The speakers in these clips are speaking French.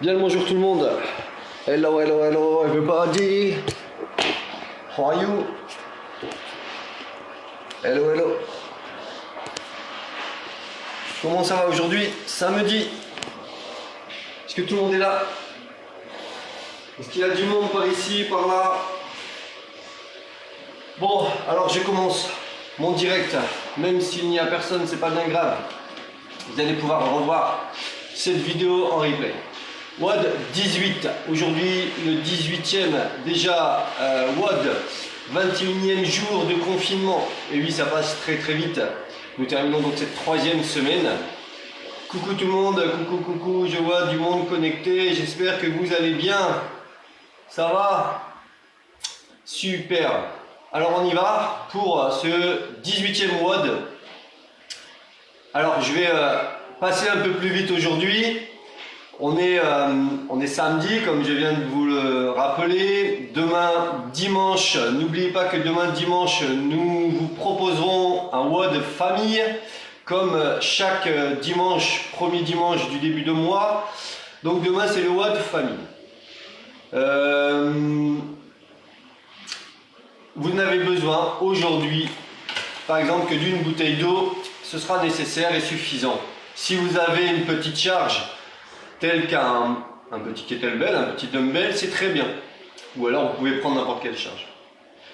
Bien le bonjour tout le monde. Hello, hello, hello everybody. How are you? Hello, hello. Comment ça va aujourd'hui? Samedi. Est-ce que tout le monde est là? Est-ce qu'il y a du monde par ici, par là? Bon, alors je commence mon direct. Même s'il n'y a personne, c'est pas bien grave. Vous allez pouvoir revoir cette vidéo en replay. WOD 18, aujourd'hui le 18e, déjà WOD, 21e jour de confinement. Et oui, ça passe très très vite. Nous terminons donc cette 3e semaine. Coucou tout le monde, coucou, je vois du monde connecté, j'espère que vous allez bien. Ça va? Super. Alors on y va pour ce 18e WOD. Alors je vais passer un peu plus vite aujourd'hui. On est samedi, comme je viens de vous le rappeler. Demain, dimanche, n'oubliez pas que demain, dimanche, nous vous proposerons un WOD famille, comme chaque dimanche, premier dimanche du début de mois. Donc demain, c'est le WOD famille. Vous n'avez besoin aujourd'hui, par exemple, que d'une bouteille d'eau, ce sera nécessaire et suffisant. Si vous avez une petite charge, tel qu'un petit kettlebell, un petit dumbbell, c'est très bien. Ou alors vous pouvez prendre n'importe quelle charge.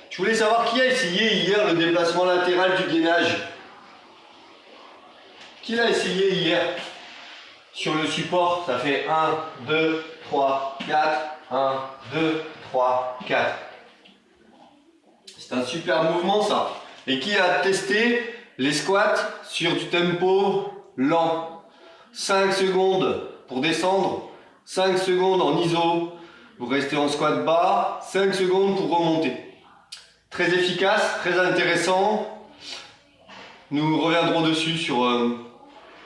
Je voulais savoir qui a essayé hier le déplacement latéral du gainage. Qui l'a essayé hier? Sur le support, ça fait 1, 2, 3, 4. 1, 2, 3, 4. C'est un super mouvement ça. Et qui a testé les squats sur du tempo lent? 5 secondes pour descendre, 5 secondes en iso, vous restez en squat bas, 5 secondes pour remonter. Très efficace, très intéressant. Nous reviendrons dessus sur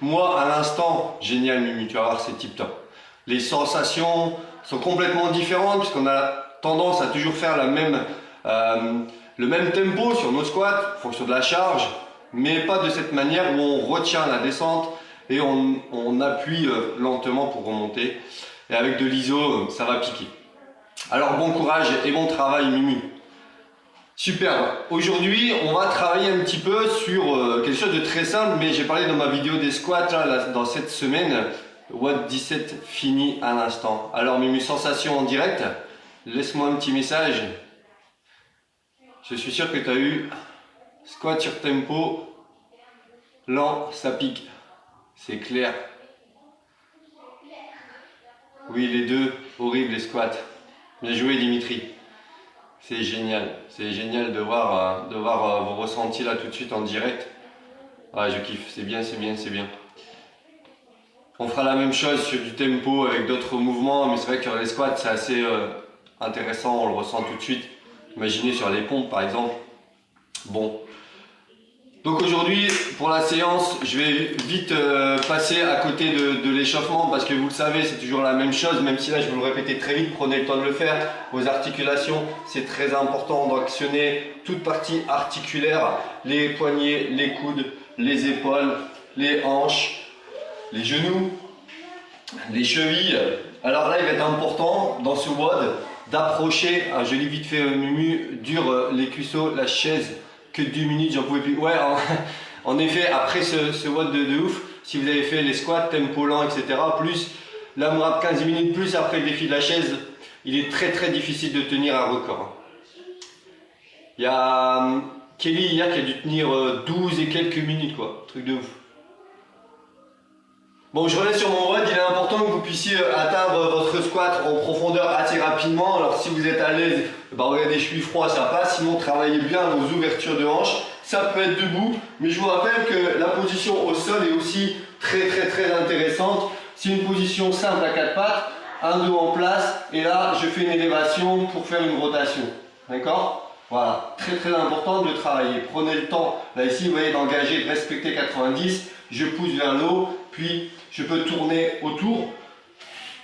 moi à l'instant. Génial Mimi, tu vas voir, c'est tip top. Les sensations sont complètement différentes puisqu'on a tendance à toujours faire le même tempo sur nos squats en fonction de la charge, mais pas de cette manière où on retient la descente et on appuie lentement pour remonter. Et avec de l'iso, ça va piquer. Alors bon courage et bon travail Mimi. Superbe. Aujourd'hui, on va travailler un petit peu sur quelque chose de très simple, mais j'ai parlé dans ma vidéo des squats là, dans cette semaine. WOD 17 fini à l'instant. Alors Mimi, sensation en direct, laisse-moi un petit message. Je suis sûr que tu as eu squat sur tempo lent, ça pique. C'est clair. Oui, les deux, horribles les squats. Bien joué Dimitri. C'est génial. C'est génial de voir vos ressentis là tout de suite en direct. Ah, je kiffe. C'est bien, c'est bien, c'est bien. On fera la même chose sur du tempo avec d'autres mouvements, mais c'est vrai que les squats c'est assez intéressant, on le ressent tout de suite. Imaginez sur les pompes par exemple. Bon. Donc aujourd'hui, pour la séance, je vais vite passer à côté de l'échauffement parce que vous le savez, c'est toujours la même chose, même si là je vais vous le répéter très vite, prenez le temps de le faire. Vos articulations, c'est très important d'actionner toute partie articulaire, les poignets, les coudes, les épaules, les hanches, les genoux, les chevilles. Alors là, il va être important dans ce WOD d'approcher, je l'ai vite fait Mumu, dur les cuisseaux, la chaise, que 2 minutes, j'en pouvais plus. Ouais, en effet, après ce WOD de ouf, si vous avez fait les squats, tempo lent, etc., plus l'AMRAP 15 minutes, plus après le défi de la chaise, il est très très difficile de tenir un record. Il y a Kelly hier qui a dû tenir 12 et quelques minutes, quoi, truc de ouf. Bon, je reviens sur mon WOD, il est important que vous puissiez atteindre votre squat en profondeur assez rapidement. Alors si vous êtes à l'aise, regardez, je suis froid, ça passe. Sinon, travaillez bien vos ouvertures de hanches. Ça peut être debout, mais je vous rappelle que la position au sol est aussi très très très intéressante. C'est une position simple à 4 pattes, un dos en place, et là je fais une élévation pour faire une rotation. D'accord? Voilà, très très important de le travailler. Prenez le temps, là ici vous voyez, d'engager, de respecter 90. Je pousse vers le haut, puis je peux tourner autour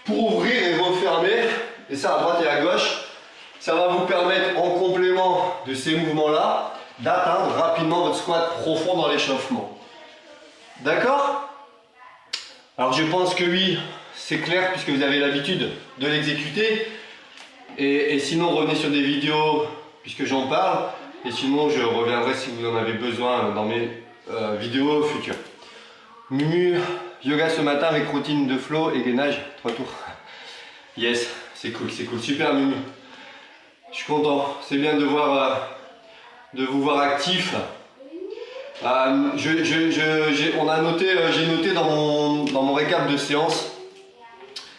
pour ouvrir et refermer, et ça à droite et à gauche. Ça va vous permettre, en complément de ces mouvements-là, d'atteindre rapidement votre squat profond dans l'échauffement. D'accord? Alors je pense que oui, c'est clair puisque vous avez l'habitude de l'exécuter. Et sinon revenez sur des vidéos puisque j'en parle. Et sinon je reviendrai si vous en avez besoin dans mes vidéos futures. Mumu, yoga ce matin avec routine de flow et gainage, 3 tours. Yes, c'est cool, super Mumu. Je suis content, c'est bien de vous voir actif. J'ai noté dans mon récap de séance,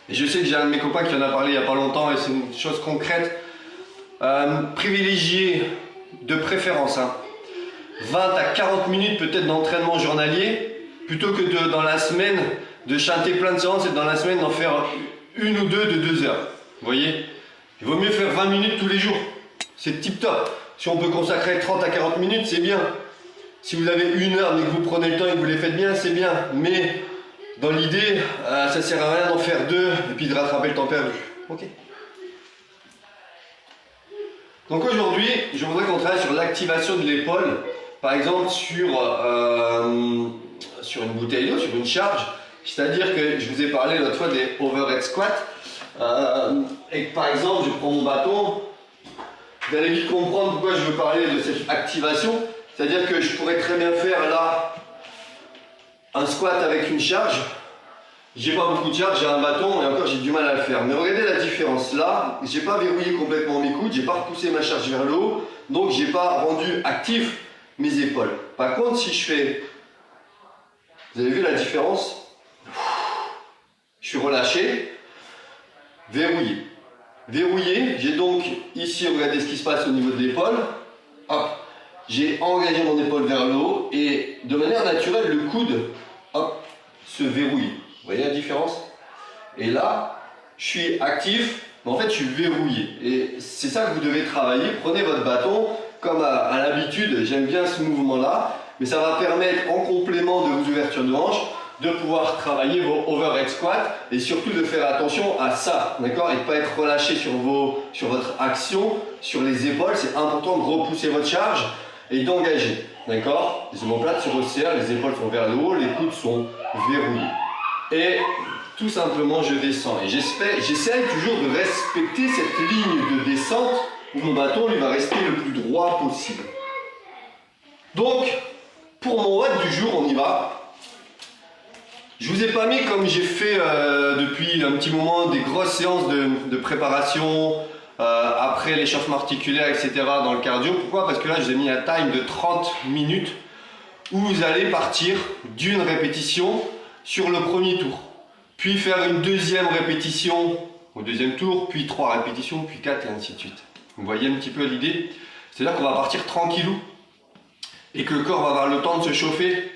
et je sais que j'ai un de mes copains qui en a parlé il n'y a pas longtemps et c'est une chose concrète. Privilégier de préférence 20 à 40 minutes peut-être d'entraînement journalier plutôt que dans la semaine de chanter plein de séances et dans la semaine d'en faire une ou deux de 2 heures. Vous voyez, il vaut mieux faire 20 minutes tous les jours, c'est tip top. Si on peut consacrer 30 à 40 minutes, c'est bien. Si vous avez 1 heure mais que vous prenez le temps et que vous les faites bien, c'est bien. Mais dans l'idée, ça ne sert à rien d'en faire 2 et puis de rattraper le temps perdu. Ok. Donc aujourd'hui, je voudrais qu'on travaille sur l'activation de l'épaule. Par exemple sur une bouteille d'eau, sur une charge. C'est-à-dire que je vous ai parlé l'autre fois des overhead squats. Et que par exemple, je prends mon bâton. Vous allez vite comprendre pourquoi je veux parler de cette activation. C'est-à-dire que je pourrais très bien faire là un squat avec une charge. J'ai pas beaucoup de charge, j'ai un bâton et encore j'ai du mal à le faire. Mais regardez la différence. Là, j'ai pas verrouillé complètement mes coudes, j'ai pas repoussé ma charge vers le haut, donc j'ai pas rendu actif mes épaules. Par contre, si je fais, vous avez vu la différence? Je suis relâché, verrouillé. Verrouillé, j'ai donc ici, regardez ce qui se passe au niveau de l'épaule. Hop. J'ai engagé mon épaule vers le haut et de manière naturelle, le coude hop, se verrouille. Vous voyez la différence? Et là, je suis actif, mais en fait, je suis verrouillé. Et c'est ça que vous devez travailler. Prenez votre bâton, comme à l'habitude, j'aime bien ce mouvement-là, mais ça va permettre, en complément de vos ouvertures de hanches, de pouvoir travailler vos overhead squats et surtout de faire attention à ça, d'accord? Et de ne pas être relâché sur votre action, sur les épaules. C'est important de repousser votre charge et d'engager, d'accord? Les omoplates se resserrent, les épaules sont vers le haut, les coudes sont verrouillés. Et tout simplement, je descends. Et j'essaie toujours de respecter cette ligne de descente où mon bâton lui va rester le plus droit possible. Donc, pour mon watt du jour, on y va. Je vous ai pas mis, comme j'ai fait depuis un petit moment, des grosses séances de préparation, après l'échauffement articulaire, etc. dans le cardio. Pourquoi? Parce que là, je vous ai mis un time de 30 minutes où vous allez partir d'une répétition sur le premier tour. Puis faire une deuxième répétition au deuxième tour, puis 3 répétitions, puis 4 et ainsi de suite. Vous voyez un petit peu l'idée? C'est-à-dire qu'on va partir tranquillou et que le corps va avoir le temps de se chauffer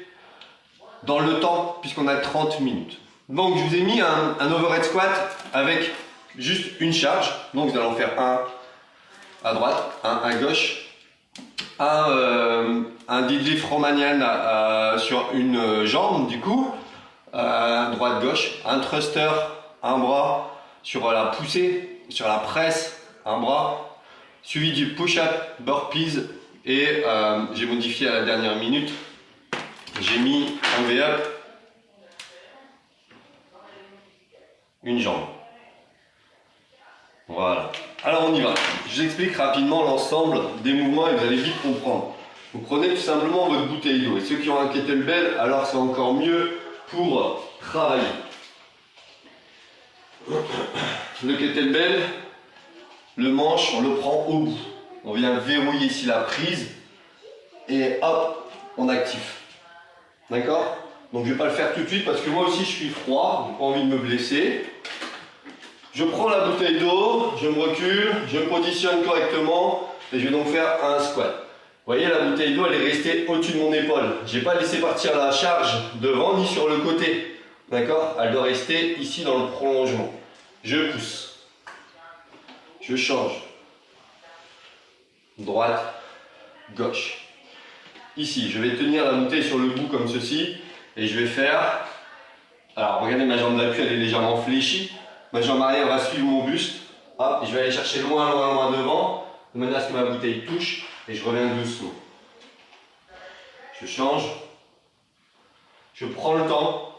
dans le temps puisqu'on a 30 minutes. Donc je vous ai mis un overhead squat avec juste une charge. Donc vous allez en faire un à droite, un à gauche, un deadlift romanian sur une jambe du coup, droite-gauche, un thruster, un bras sur la poussée, sur la presse, un bras, suivi du push-up, burpees et j'ai modifié à la dernière minute. J'ai mis en V-up une jambe. Voilà. Alors on y va. Je vous explique rapidement l'ensemble des mouvements et vous allez vite comprendre. Vous prenez tout simplement votre bouteille d'eau. Et ceux qui ont un kettlebell, alors c'est encore mieux pour travailler. Le kettlebell, le manche, on le prend au bout. On vient verrouiller ici la prise et hop, on active. D'accord? Donc je ne vais pas le faire tout de suite parce que moi aussi je suis froid, je n'ai pas envie de me blesser. Je prends la bouteille d'eau, je me recule, je me positionne correctement et je vais donc faire un squat. Vous voyez, la bouteille d'eau elle est restée au-dessus de mon épaule. Je n'ai pas laissé partir la charge devant ni sur le côté. D'accord? Elle doit rester ici dans le prolongement. Je pousse. Je change. Droite, gauche. Ici, je vais tenir la bouteille sur le bout comme ceci et je vais faire, alors regardez ma jambe d'appui elle est légèrement fléchie, ma jambe arrière va suivre mon buste, hop, et je vais aller chercher loin, loin, loin devant, de manière à ce que ma bouteille touche et je reviens doucement. Je change, je prends le temps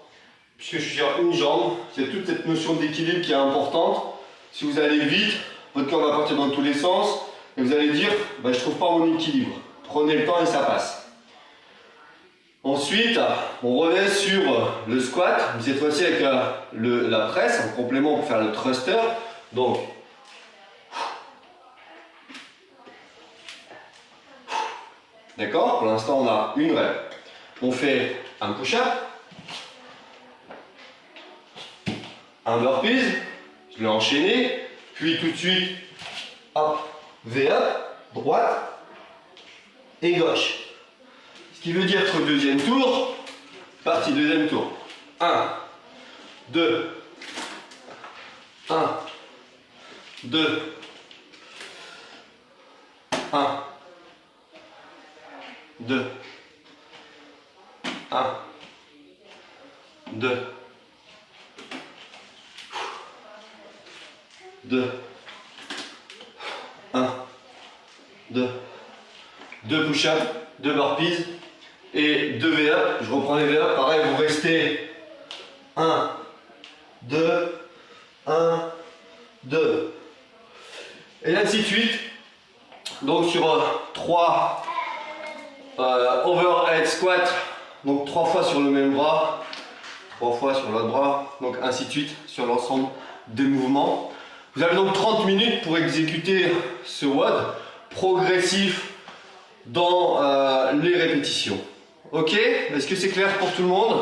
puisque je suis sur une jambe, c'est toute cette notion d'équilibre qui est importante. Si vous allez vite, votre corps va partir dans tous les sens et vous allez dire bah, je ne trouve pas mon équilibre. Prenez le temps et ça passe. Ensuite, on revient sur le squat, mais cette fois-ci avec la presse en complément pour faire le thruster. Donc, d'accord, pour l'instant on a une rep. On fait un push-up, un burpees, je l'ai enchaîné, puis tout de suite, hop, V-up, droite et gauche. Ce qui veut dire que deuxième tour, partie deuxième tour. 1, 2, 1, 2, 1, 2, 1, 2, 2, 1, 2, 2 push-ups, 2 burpees et 2 V-up. Je reprends les V-up, pareil, vous restez 1, 2, 1, 2. Et ainsi de suite. Donc sur 3 overhead squat, donc 3 fois sur le même bras, 3 fois sur l'autre bras, donc ainsi de suite sur l'ensemble des mouvements. Vous avez donc 30 minutes pour exécuter ce WOD progressif dans les répétitions. Ok? Est-ce que c'est clair pour tout le monde?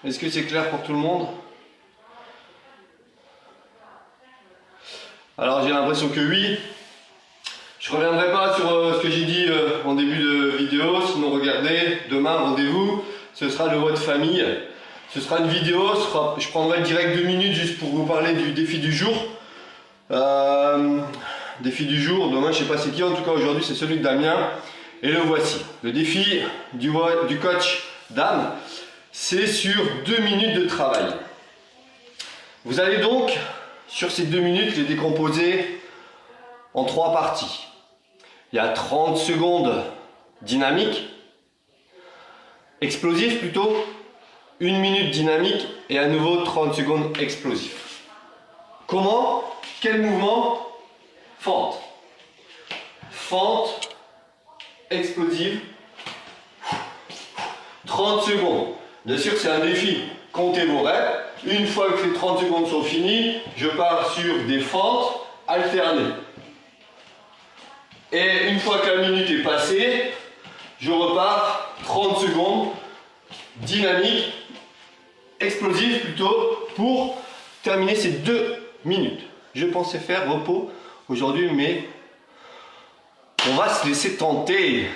Est-ce que c'est clair pour tout le monde? Alors j'ai l'impression que oui. Je ne reviendrai pas sur ce que j'ai dit en début de vidéo, sinon regardez, demain rendez-vous, ce sera le WOD famille. Ce sera une vidéo, je prendrai direct 2 minutes juste pour vous parler du défi du jour. Défi du jour, demain je ne sais pas c'est qui, en tout cas aujourd'hui c'est celui de Damien. Et le voici. Le défi du coach Dame, c'est sur 2 minutes de travail. Vous allez donc, sur ces 2 minutes, les décomposer en 3 parties. Il y a 30 secondes dynamique, explosif plutôt, 1 minute dynamique et à nouveau 30 secondes explosif. Comment? Quel mouvement? Fente. Fente, explosive, 30 secondes. Bien sûr que c'est un défi. Comptez vos reps. Une fois que les 30 secondes sont finies, je pars sur des fentes alternées. Et une fois que la minute est passée, je repars 30 secondes dynamique, explosive plutôt, pour terminer ces 2 minutes. Je pensais faire repos aujourd'hui, mais on va se laisser tenter.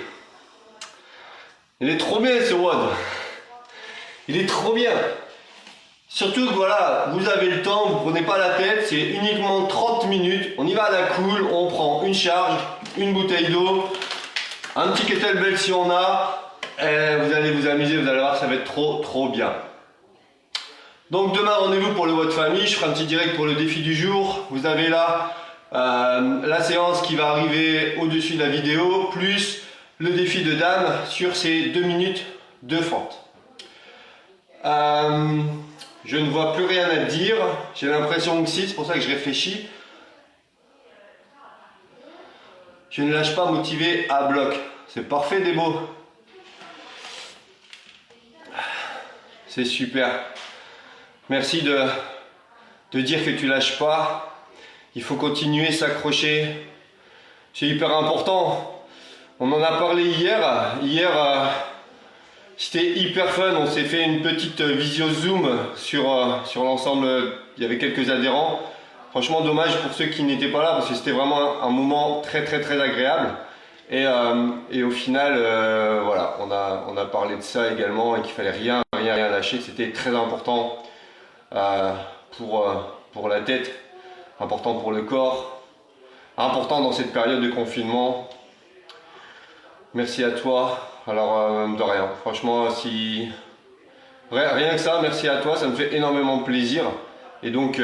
Il est trop bien ce WOD. Il est trop bien. Surtout que voilà, vous avez le temps, vous prenez pas la tête, c'est uniquement 30 minutes. On y va à la cool, on prend une charge, une bouteille d'eau, un petit kettlebell si on a. Et vous allez vous amuser, vous allez voir, ça va être trop bien. Donc demain, rendez-vous pour le WOD famille. Je ferai un petit direct pour le défi du jour. Vous avez là la séance qui va arriver au-dessus de la vidéo, plus le défi de Dame sur ces 2 minutes de fente. Je ne vois plus rien à dire. J'ai l'impression que si, c'est pour ça que je réfléchis. Je ne lâche pas, motivé à bloc. C'est parfait, Débo. C'est super. Merci de dire que tu lâches pas. Il faut continuer, s'accrocher. C'est hyper important. On en a parlé hier. C'était hyper fun. On s'est fait une petite visio Zoom sur l'ensemble. Il y avait quelques adhérents. Franchement, dommage pour ceux qui n'étaient pas là parce que c'était vraiment un moment très agréable. Et au final, voilà, on a parlé de ça également et qu'il fallait rien lâcher. C'était très important pour la tête, important pour le corps, important dans cette période de confinement. Merci à toi. Alors, de rien. Franchement, rien que ça, merci à toi. Ça me fait énormément plaisir. Et donc,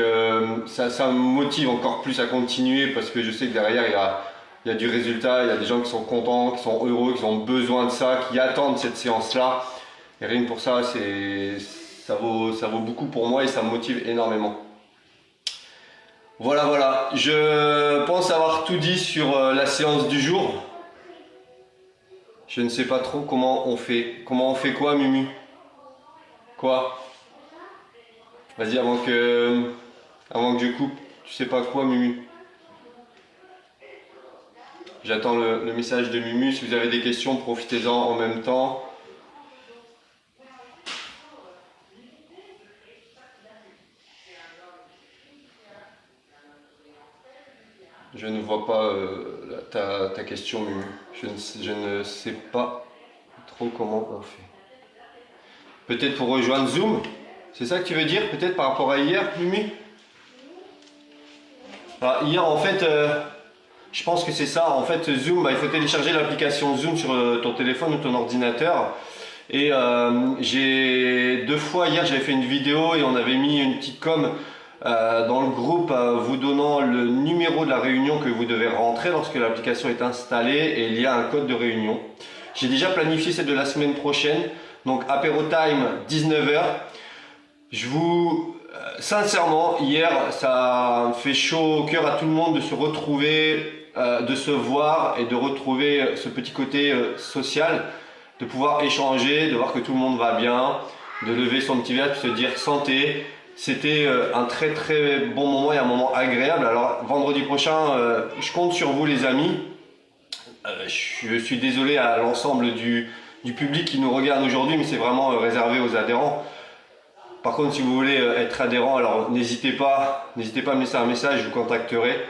ça me motive encore plus à continuer parce que je sais que derrière, il y a du résultat. Il y a des gens qui sont contents, qui sont heureux, qui ont besoin de ça, qui attendent cette séance-là. Et rien que pour ça, ça vaut beaucoup pour moi et ça me motive énormément. Voilà, voilà. Je pense avoir tout dit sur la séance du jour. Je ne sais pas trop comment on fait. Comment on fait quoi, Mumu? Quoi? Vas-y, avant que je coupe. Tu sais pas quoi, Mumu? J'attends le message de Mumu. Si vous avez des questions, profitez-en en même temps. Je ne vois pas ta question, Mumu. Je ne sais pas trop comment on fait. Peut-être pour rejoindre Zoom? C'est ça que tu veux dire? Peut-être par rapport à hier, Mumu? Ah, hier, en fait, je pense que c'est ça. En fait, Zoom, bah, il faut télécharger l'application Zoom sur ton téléphone ou ton ordinateur. Et j'ai 2 fois, hier, j'avais fait une vidéo et on avait mis une petite com dans le groupe vous donnant le numéro de la réunion que vous devez rentrer lorsque l'application est installée et il y a un code de réunion. J'ai déjà planifié celle de la semaine prochaine, donc apéro time 19h. Je vous, sincèrement, hier ça me fait chaud au cœur à tout le monde de se retrouver, de se voir et de retrouver ce petit côté social, de pouvoir échanger, de voir que tout le monde va bien, de lever son petit verre, de se dire santé. C'était un très très bon moment et un moment agréable. Alors vendredi prochain, je compte sur vous les amis. Je suis désolé à l'ensemble du public qui nous regarde aujourd'hui, mais c'est vraiment réservé aux adhérents. Par contre, si vous voulez être adhérent, alors n'hésitez pas à me laisser un message, je vous contacterai.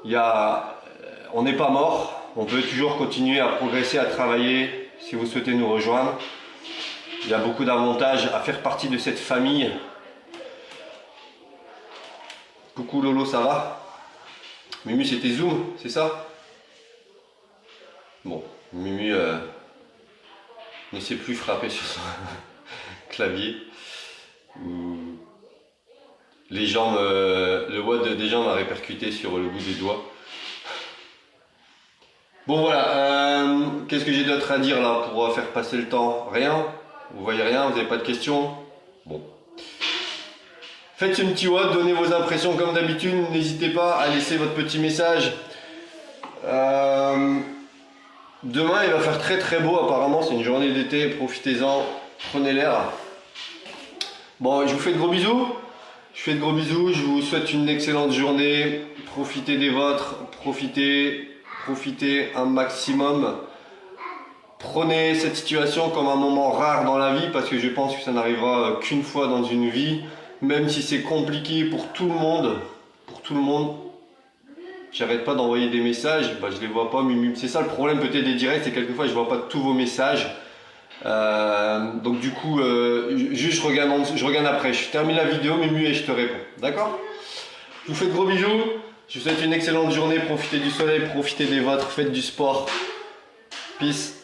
On n'est pas mort, on peut toujours continuer à progresser, à travailler si vous souhaitez nous rejoindre. Il y a beaucoup d'avantages à faire partie de cette famille. Coucou Lolo, ça va? Mumu, c'était Zoom, c'est ça? Bon, Mumu ne sait plus frapper sur son clavier. Les jambes, le WOD des jambes a répercuté sur le bout des doigts. Bon voilà, qu'est-ce que j'ai d'autre à dire là pour faire passer le temps? Rien? Vous voyez rien? Vous n'avez pas de questions? Bon. Faites ce petit WOD, donnez vos impressions comme d'habitude, n'hésitez pas à laisser votre petit message. Demain il va faire très très beau apparemment, c'est une journée d'été, profitez-en, prenez l'air. Bon, je vous fais de gros bisous. Je vous souhaite une excellente journée. Profitez des vôtres, profitez un maximum. Prenez cette situation comme un moment rare dans la vie parce que je pense que ça n'arrivera qu'une fois dans une vie. Même si c'est compliqué pour tout le monde. J'arrête pas d'envoyer des messages, bah, je les vois pas. C'est ça le problème peut-être des directs, c'est quelquefois je vois pas tous vos messages. Donc du coup, juste je regarde après. Je termine la vidéo, Mumu, et je te réponds. D'accord? Je vous fais de gros bisous. Je vous souhaite une excellente journée. Profitez du soleil, profitez des vôtres, faites du sport. Peace.